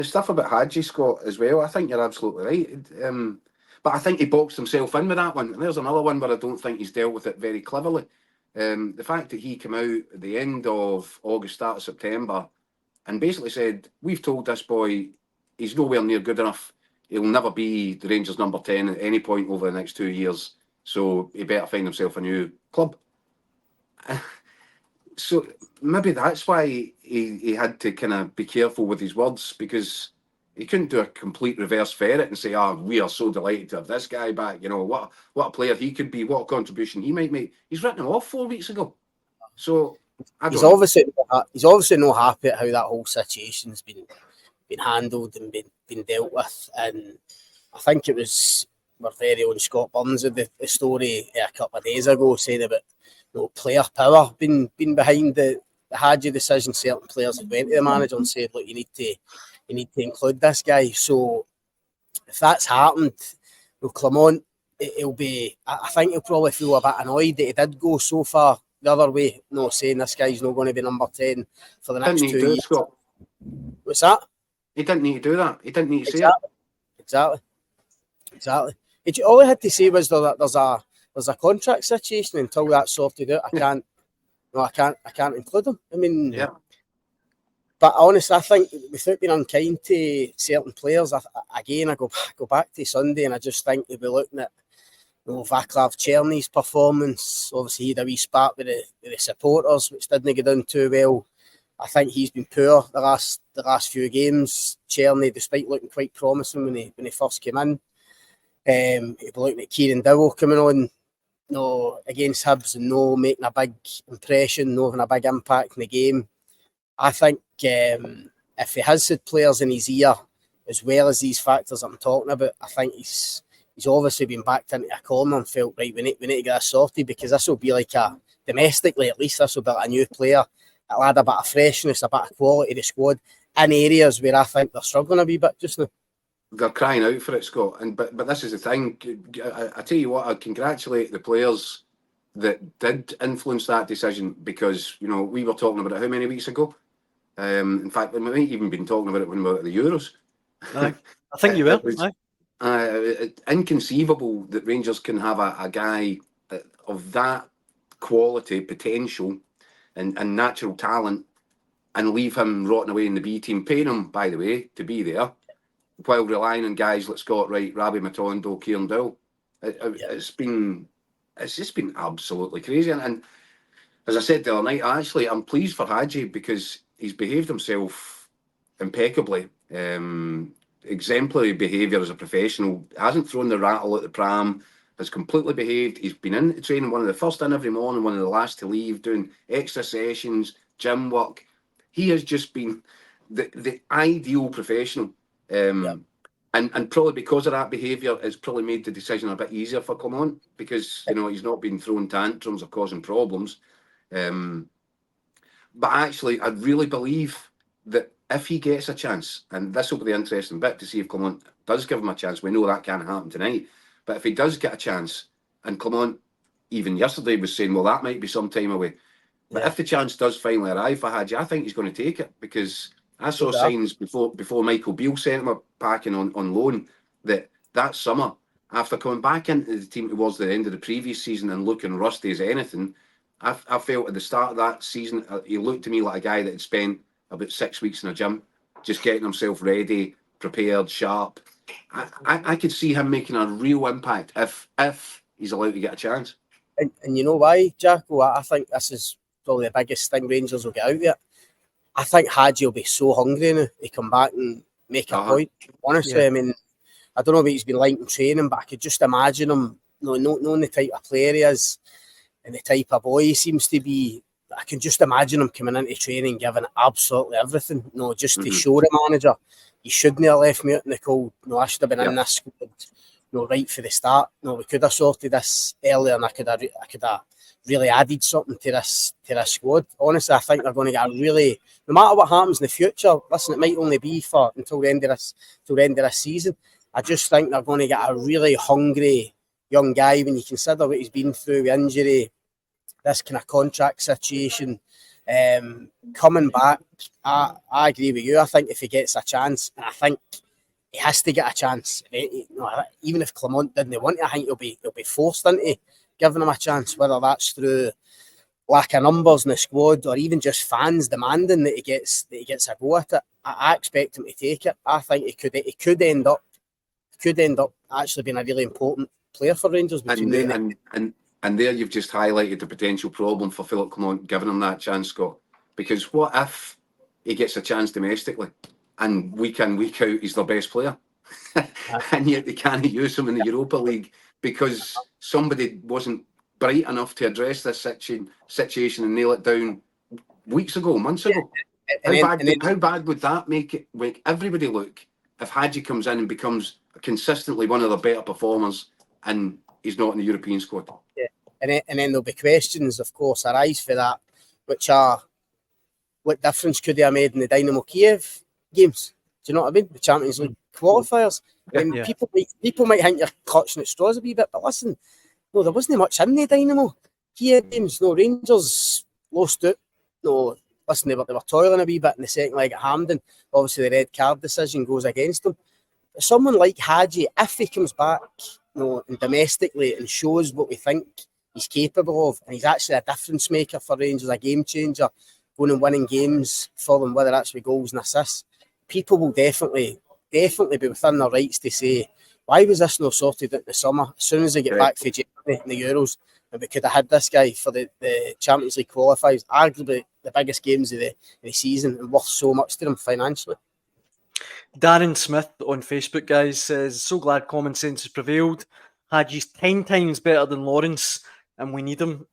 The stuff about Hagi, Scott, as well, I think you're absolutely right. But I think he boxed himself in with that one. And there's another one where I don't think he's dealt with it very cleverly. The fact that he came out at the end of August, start of September, and basically said, we've told this boy he's nowhere near good enough. He'll never be the Rangers number 10 at any point over the next 2 years. So he better find himself a new club. So maybe that's why he had to kind of be careful with his words, because he couldn't do a complete reverse ferret and say, we are so delighted to have this guy back. You know, what a player he could be, what a contribution he might make. He's written him off 4 weeks ago. So he's obviously not happy at how that whole situation's been handled and been dealt with. And I think it was our very own Scott Burns of the story a couple of days ago saying about player power being behind the Hagi decision. Certain players had went to the manager and said, look, you need to include this guy. So if that's happened, Clement, I think he'll probably feel a bit annoyed that he did go so far the other way, saying this guy's not going to be number 10 for the next 2 years. Scott. What's that? He didn't need to do that. He didn't need to say it. Exactly. All he had to say was there's a contract situation. Until that's sorted out, I can't include him. I mean, yeah. But honestly, I think without being unkind to certain players, I go back to Sunday, and I just think we'll be looking at Vaclav Cherny's performance. Obviously, he had a wee spat with the supporters, which didn't go down too well. I think he's been poor the last few games. Cherny, despite looking quite promising when he first came in, he'll be looking at Kieran Dowell coming on, against Hibs and making a big impression, having a big impact in the game. I think if he has had players in his ear, as well as these factors I'm talking about, I think he's obviously been backed into a corner and felt, right, we need to get this sorted, because this will be like domestically at least, this will be like a new player. It'll add a bit of freshness, a bit of quality to the squad in areas where I think they're struggling a wee bit just now. They're crying out for it, Scott. But this is the thing. I tell you what, I congratulate the players that did influence that decision, because we were talking about it how many weeks ago? In fact, we might even been talking about it when we were at the Euros. I think you will. Inconceivable that Rangers can have a guy of that quality, potential, and natural talent, and leave him rotting away in the B team, paying him, by the way, to be there, while relying on guys like Scott Wright, Rabbi Matondo, Kieran Dowell. It's just been absolutely crazy. And as I said the other night, I'm pleased for Hagi, because he's behaved himself impeccably. Exemplary behaviour as a professional. Hasn't thrown the rattle at the pram. Has completely behaved. He's been in training, one of the first in every morning, one of the last to leave, doing extra sessions, gym work. He has just been the ideal professional. And probably because of that behaviour, it's probably made the decision a bit easier for Clement, because he's not been throwing tantrums or causing problems. But actually, I really believe that if he gets a chance, and this will be the interesting bit to see if Clement does give him a chance. We know that can't happen tonight. But if he does get a chance, and Clement even yesterday was saying, well, that might be some time away. But if the chance does finally arrive for Hagi, I think he's going to take it, because I saw signs before Michael Beale sent him packing on loan that summer, after coming back into the team towards the end of the previous season and looking rusty as anything, I felt at the start of that season, he looked to me like a guy that had spent about 6 weeks in a gym, just getting himself ready, prepared, sharp. I could see him making a real impact if he's allowed to get a chance. And you know why, Jacko? I think this is probably the biggest thing Rangers will get out of it. I think Hagi will be so hungry now to come back and make a point. Honestly, I mean, I don't know what he's been like in training, but I could just imagine him, knowing the type of player he is and the type of boy he seems to be. I can just imagine him coming into training giving absolutely everything, just to show the manager, you shouldn't have left me out in the cold. I should have been in this squad, right for the start. We could have sorted this earlier, and I could have really added something to this squad. Honestly, I think they're going to get a really, no matter what happens in the future. Listen, it might only be until the end of this season. I just think they're going to get a really hungry young guy when you consider what he's been through with injury, this kind of contract situation, Coming back, I agree with you. I think if he gets a chance, and I think he has to get a chance, even if Clement didn't want it, I think he'll be forced into giving him a chance, whether that's through lack of numbers in the squad or even just fans demanding that he gets a go at it. I expect him to take it. I think he could end up actually being a really important player for Rangers. And there you've just highlighted the potential problem for Philip Clement giving him that chance, Scott. Because what if he gets a chance domestically and week in, week out he's their best player? And yet they can't use him in the Europa League because somebody wasn't bright enough to address this situation and nail it down weeks ago, months ago. How bad would that make everybody look if Hagi comes in and becomes consistently one of the better performers and he's not in the European squad? Yeah, and then there'll be questions, of course, arise for that, which are, what difference could he have made in the Dinamo Kiev games? Do you know what I mean? The Champions League qualifiers. People might think you're clutching at straws a wee bit, but listen, no, there wasn't much in the Dinamo Kiev games. No, Rangers lost it. No, listen, they were toiling a wee bit in the second leg at Hampden. Obviously, the red card decision goes against them. But someone like Hagi, if he comes back, and domestically and shows what we think he's capable of, and he's actually a difference maker for Rangers, a game changer, going and winning games for them, whether that's with goals and assists, people will definitely be within their rights to say, why was this not sorted out in the summer? As soon as they get back for Germany in the Euros, and we could have had this guy for the Champions League qualifiers, arguably the biggest games of the season and worth so much to them financially. Darren Smith on Facebook, guys, says, so glad common sense has prevailed. Hagi's 10 times better than Lawrence, and we need him.